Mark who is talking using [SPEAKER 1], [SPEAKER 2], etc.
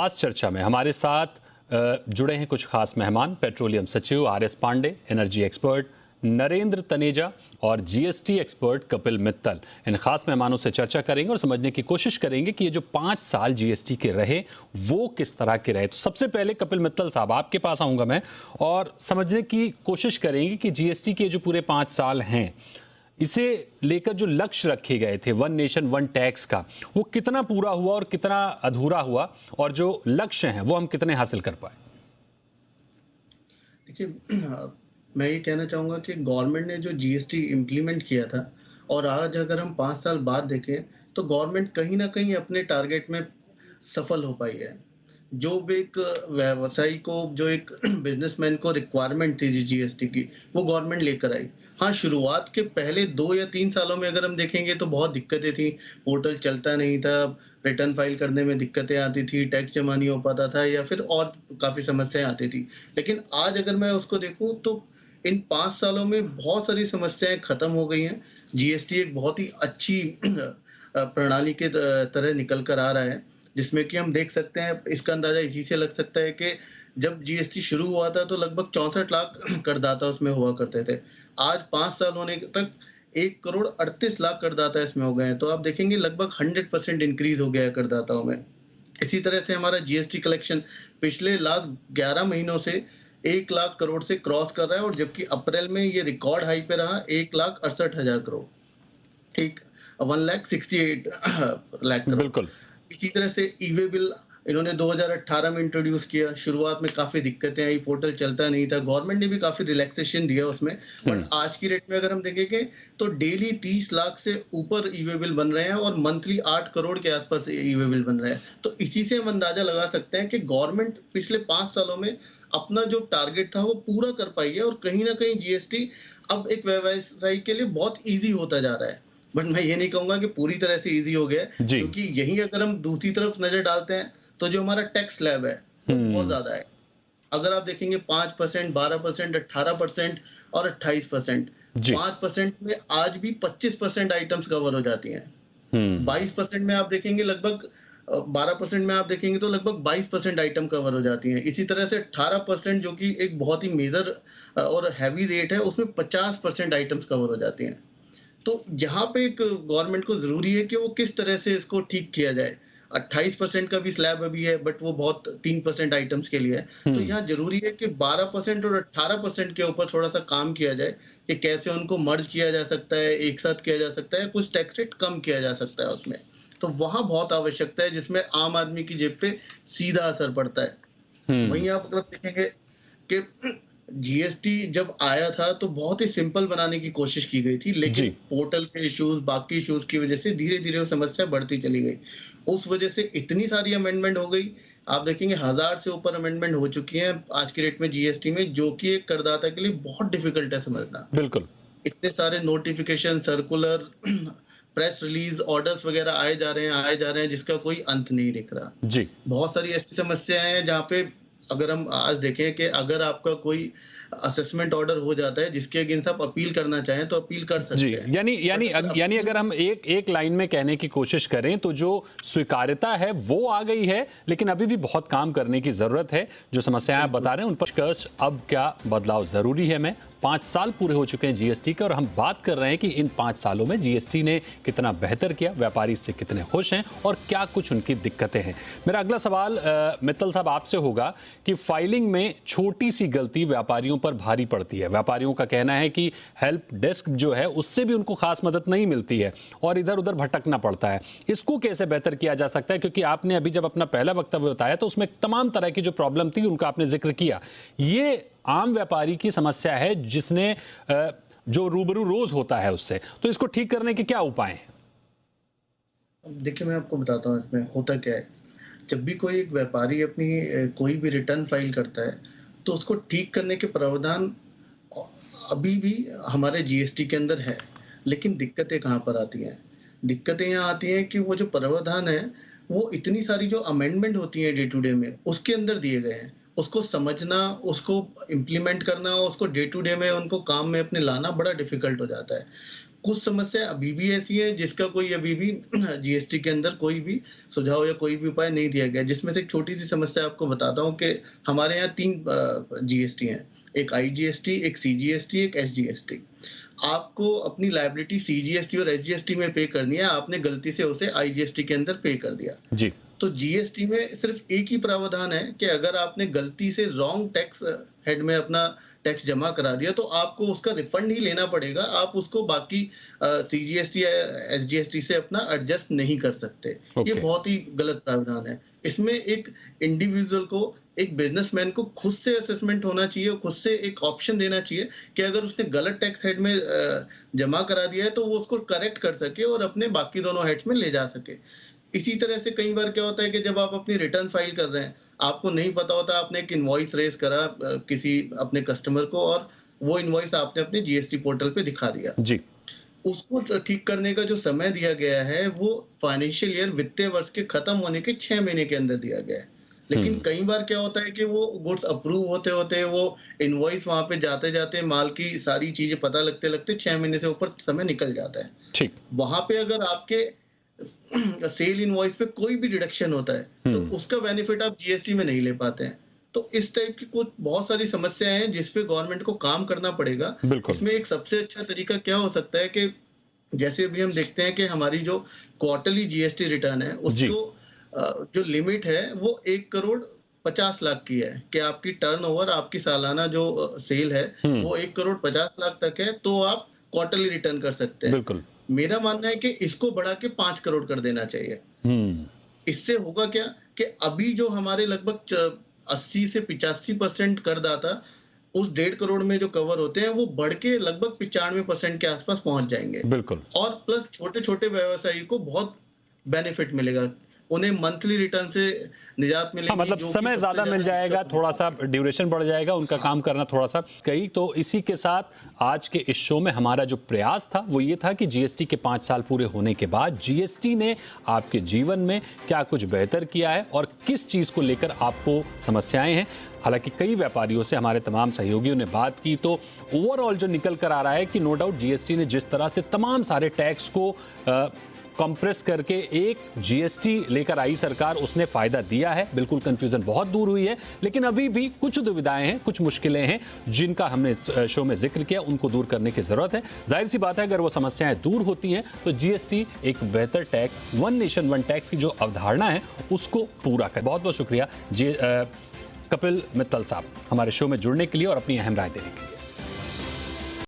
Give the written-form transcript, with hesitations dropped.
[SPEAKER 1] आज चर्चा में हमारे साथ जुड़े हैं कुछ खास मेहमान। पेट्रोलियम सचिव R S. Pande, energy expert Narendra Taneja और जीएसटी एक्सपर्ट कपिल मित्तल। इन खास मेहमानों से चर्चा करेंगे और समझने की कोशिश करेंगे कि ये जो 5 साल जीएसटी के रहे वो किस तरह के रहे। तो सबसे पहले कपिल मित्तल साहब, आपके पास आऊंगा मैं और समझने की कोशिश करेंगे कि जीएसटी के जो पूरे 5 साल हैं, इसे लेकर जो लक्ष्य रखे गए थे वन नेशन वन टैक्स का, वो कितना पूरा हुआ और कितना अधूरा हुआ, और जो लक्ष्य हैं वो हम कितने हासिल कर पाए।
[SPEAKER 2] देखिए, मैं ये कहना चाहूँगा कि गवर्नमेंट ने जो जीएसटी इम्प्लीमेंट किया था और आज अगर हम 5 साल बाद देखें तो गवर्नमेंट कहीं न कहीं अपने टारगेट में सफल हो पाई है। जो भी एक व्यवसायी को, जो एक बिजनेसमैन को रिक्वायरमेंट थी जीएसटी की, वो गवर्नमेंट लेकर आई। हाँ, शुरुआत के पहले 2 या 3 सालों में अगर हम देखेंगे तो बहुत दिक्कतें थी। पोर्टल चलता नहीं था, रिटर्न फाइल करने में दिक्कतें आती थी, टैक्स जमा नहीं हो पाता था या फिर और काफ़ी समस्याएँ आती थी। लेकिन आज अगर मैं उसको देखूँ तो इन 5 सालों में बहुत सारी समस्याएँ खत्म हो गई हैं। जीएसटी एक बहुत ही अच्छी प्रणाली के तरह निकल कर आ रहा है, जिसमें कि हम देख सकते हैं, इसका अंदाजा इसी से लग सकता है कि जब जीएसटी शुरू हुआ था तो लगभग 64 लाख करदाता उसमें हुआ करते थे। आज 5 साल होने तक 1 करोड़ 38 लाख करदाता इसमें हो गए हैं। तो आप देखेंगे लगभग 100% इंक्रीज हो गया है करदाताओं में। इसी तरह से हमारा जीएसटी कलेक्शन पिछले लास्ट 11 महीनों से 1 लाख करोड़ से क्रॉस कर रहा है, और जबकि अप्रैल में ये रिकॉर्ड हाई पे रहा 1,68,000 करोड़, 1,68,00,000 लाख करोड़।
[SPEAKER 1] बिल्कुल।
[SPEAKER 2] इसी तरह से ई-वे बिल इन्होंने 2018 में इंट्रोड्यूस किया। शुरुआत में काफ़ी दिक्कतें आई, पोर्टल चलता नहीं था, गवर्नमेंट ने भी काफ़ी रिलैक्सेशन दिया उसमें। बट आज की रेट में अगर हम देखेंगे तो डेली 30 लाख से ऊपर ई-वे बिल बन रहे हैं और मंथली 8 करोड़ के आसपास ई-वे बिल बन रहा है। तो इसी से हम अंदाजा लगा सकते हैं कि गवर्नमेंट पिछले 5 सालों में अपना जो टारगेट था वो पूरा कर पाई है, और कहीं ना कहीं जीएसटी अब एक व्यवसायी के लिए बहुत ईजी होता जा रहा है। बट मैं ये नहीं कहूंगा कि पूरी तरह से इजी हो गया है, क्योंकि यही अगर हम दूसरी तरफ नजर डालते हैं तो जो हमारा टैक्स स्लैब है वो बहुत ज्यादा है। अगर आप देखेंगे 5%, 12%, 18% और 28%, 5% में आज भी 25% आइटम्स कवर हो जाती हैं। 22% में आप देखेंगे लगभग 12% में आप देखेंगे तो लगभग 22% आइटम कवर हो जाती हैं। इसी तरह से 18% जो कि एक बहुत ही मेजर और हैवी रेट है, उसमें 50% आइटम्स कवर हो जाती हैं। तो यहाँ पे एक गवर्नमेंट को जरूरी है कि वो किस तरह से इसको ठीक किया जाए। 28% का भी स्लैब अभी है, बट वो बहुत 3% आइटम्स के लिए है। तो यहाँ जरूरी है कि 12% और 18% के ऊपर थोड़ा सा काम किया जाए कि कैसे उनको मर्ज किया जा सकता है, एक साथ किया जा सकता है, कुछ टैक्स रेट कम किया जा सकता है उसमें। तो वहाँ बहुत आवश्यकता है, जिसमें आम आदमी की जेब पे सीधा असर पड़ता है। वहीं आप अगर देखेंगे कि जीएसटी जब आया था तो बहुत ही सिंपल बनाने की कोशिश की गई थी, लेकिन पोर्टल के इश्यूज, बाकी इश्यूज की वजह से धीरे धीरे वो समस्या बढ़ती चली गई। उस वजह से इतनी सारी अमेंडमेंट हो गई, आप देखेंगे 1000 से ऊपर अमेंडमेंट हो चुकी हैं आज की डेट में जीएसटी में, जो कि एक करदाता के लिए बहुत डिफिकल्ट है समझना।
[SPEAKER 1] बिल्कुल।
[SPEAKER 2] इतने सारे notification, circular, press release, orders वगैरह आए जा रहे हैं, जिसका कोई अंत नहीं दिख रहा। बहुत सारी ऐसी समस्याएं हैं जहाँ पे अगर हम आज देखें कि अगर आपका कोई असेसमेंट ऑर्डर हो जाता है जिसके अगेंस्ट आप अपील करना चाहें तो अपील कर सकते हैं।
[SPEAKER 1] यानी अगर हम एक लाइन में कहने की कोशिश करें तो जो स्वीकार्यता है वो आ गई है, लेकिन अभी भी बहुत काम करने की जरूरत है। जो समस्याएं आप बता रहे हैं उन पर अब क्या बदलाव जरूरी है। मैं 5 साल पूरे हो चुके हैं जीएसटी के, और हम बात कर रहे हैं कि इन 5 सालों में जीएसटी ने कितना बेहतर किया, व्यापारी इससे कितने खुश हैं और क्या कुछ उनकी दिक्कतें हैं। मेरा अगला सवाल मित्तल साहब आपसे होगा कि फाइलिंग में छोटी सी गलती व्यापारियों पर भारी पड़ती है। व्यापारियों का कहना है कि हेल्प डेस्क जो है उससे भी उनको खास मदद नहीं मिलती है और इधर उधर भटकना पड़ता है। इसको कैसे बेहतर किया जा सकता है, क्योंकि आपने अभी जब अपना पहला वक्तव्य बताया तो उसमें तमाम तरह की जो प्रॉब्लम थी उनका आपने जिक्र किया। ये आम व्यापारी की समस्या है जिसने जो रूबरू रोज होता है उससे, तो इसको ठीक करने के क्या उपाय हैं?
[SPEAKER 2] देखिए, मैं आपको बताता हूँ इसमें होता क्या है। जब भी कोई एक व्यापारी अपनी कोई भी रिटर्न फाइल करता है तो उसको ठीक करने के प्रावधान अभी भी हमारे जीएसटी के अंदर है, लेकिन दिक्कतें कहाँ पर आती हैं? दिक्कतें यहाँ आती हैं कि वो जो प्रावधान है वो इतनी सारी जो अमेंडमेंट होती है डे टू डे में उसके अंदर दिए गए हैं, उसको समझना, उसको इम्प्लीमेंट करना, उसको डे टू डे में उनको काम में अपने लाना बड़ा डिफिकल्ट हो जाता है। कुछ समस्या अभी भी ऐसी है जिसका कोई अभी भी जीएसटी के अंदर कोई भी सुझाव या कोई भी उपाय नहीं दिया गया, जिसमें से एक छोटी सी समस्या आपको बताता हूँ कि हमारे यहाँ 3 जीएसटी हैं, एक आईजीएसटी, एक सीजीएसटी, एक एसजीएसटी। आपको अपनी लायबिलिटी सीजीएसटी और एसजीएसटी में पे करनी है, आपने गलती से उसे आईजीएसटी के अंदर पे कर दिया
[SPEAKER 1] जी।
[SPEAKER 2] तो जीएसटी में सिर्फ एक ही प्रावधान है कि अगर आपने गलती से रॉन्ग टैक्स हेड में अपना टैक्स जमा करा दिया तो आपको उसका रिफंड ही लेना पड़ेगा, आप उसको बाकी सीजीएसटी या एसजीएसटी से अपना एडजस्ट नहीं कर सकते। ये बहुत ही गलत प्रावधान है। इसमें एक इंडिविजुअल को, एक बिजनेसमैन को खुद से असेसमेंट होना चाहिए, खुद से एक ऑप्शन देना चाहिए कि अगर उसने गलत टैक्स हेड में जमा करा दिया है तो वो उसको करेक्ट कर सके और अपने बाकी दोनों हेड्स में ले जा सके। इसी तरह से कई बार क्या होता है कि जब आप अपनी रिटर्न फाइल कर रहे हैं, आपको नहीं पता होता, आपने एक इनवॉइस रेज करा किसी अपने कस्टमर को और वो इनवॉइस आपने अपने जीएसटी पोर्टल पे दिखा दिया
[SPEAKER 1] जी।
[SPEAKER 2] उसको ठीक करने का जो समय दिया गया है वो फाइनेंशियल ईयर, वित्तीय वर्ष के खत्म होने के 6 महीने के अंदर दिया गया है। लेकिन कई बार क्या होता है कि वो गुड्स अप्रूव होते होते, वो इनवॉइस वहां पे जाते जाते माल की सारी चीजें पता लगते लगते 6 महीने से ऊपर समय निकल जाता है।
[SPEAKER 1] ठीक।
[SPEAKER 2] वहां पे अगर आपके सेल इनवॉइस पे कोई भी डिडक्शन होता है तो उसका बेनिफिट आप जीएसटी में नहीं ले पाते हैं। तो इस टाइप की कुछ बहुत सारी समस्याएं हैं जिसपे गवर्नमेंट को काम करना पड़ेगा। इसमें एक सबसे अच्छा तरीका क्या हो सकता है कि जैसे अभी हम देखते हैं कि हमारी जो क्वार्टरली जीएसटी रिटर्न है उसको जो लिमिट है वो 1,50,00,000 की है कि आपकी टर्नओवर, आपकी सालाना जो सेल है वो 1,50,00,000 तक है तो आप क्वार्टरली रिटर्न कर सकते हैं।
[SPEAKER 1] बिल्कुल।
[SPEAKER 2] मेरा मानना है कि इसको बढ़ा के 5 करोड़ कर देना चाहिए। इससे होगा क्या कि अभी जो हमारे लगभग 80 से 85% करदाता उस 1.5 करोड़ में जो कवर होते हैं वो बढ़ के लगभग 95% के आसपास पहुंच जाएंगे।
[SPEAKER 1] बिल्कुल।
[SPEAKER 2] और प्लस छोटे छोटे व्यवसायी को बहुत बेनिफिट मिलेगा, उन्हें मंथली रिटर्न से निजात मिलेगी।
[SPEAKER 1] मतलब समय ज्यादा मिल जाएगा, थोड़ा सा ड्यूरेशन बढ़ जाएगा, उनका काम करना थोड़ा सा कई। तो इसी के साथ आज के इस शो में हमारा जो प्रयास था वो ये था कि जीएसटी के 5 साल पूरे होने के बाद जीएसटी ने आपके जीवन में क्या कुछ बेहतर किया है और किस चीज को लेकर आपको समस्याएं हैं। हालांकि कई व्यापारियों से हमारे तमाम सहयोगियों ने बात की तो ओवरऑल जो निकल कर आ रहा है कि नो डाउट जीएसटी ने जिस तरह से तमाम सारे टैक्स को कंप्रेस करके एक जीएसटी लेकर आई सरकार, उसने फायदा दिया है। बिल्कुल कंफ्यूजन बहुत दूर हुई है, लेकिन अभी भी कुछ दुविधाएं हैं, कुछ मुश्किलें हैं जिनका हमने शो में जिक्र किया, उनको दूर करने की जरूरत है। जाहिर सी बात है अगर वो समस्याएं दूर होती हैं तो जीएसटी एक बेहतर tax, one nation one tax की जो अवधारणा है उसको पूरा कर। बहुत बहुत शुक्रिया कपिल मित्तल साहब हमारे शो में जुड़ने के लिए और अपनी अहम राय देने के लिए।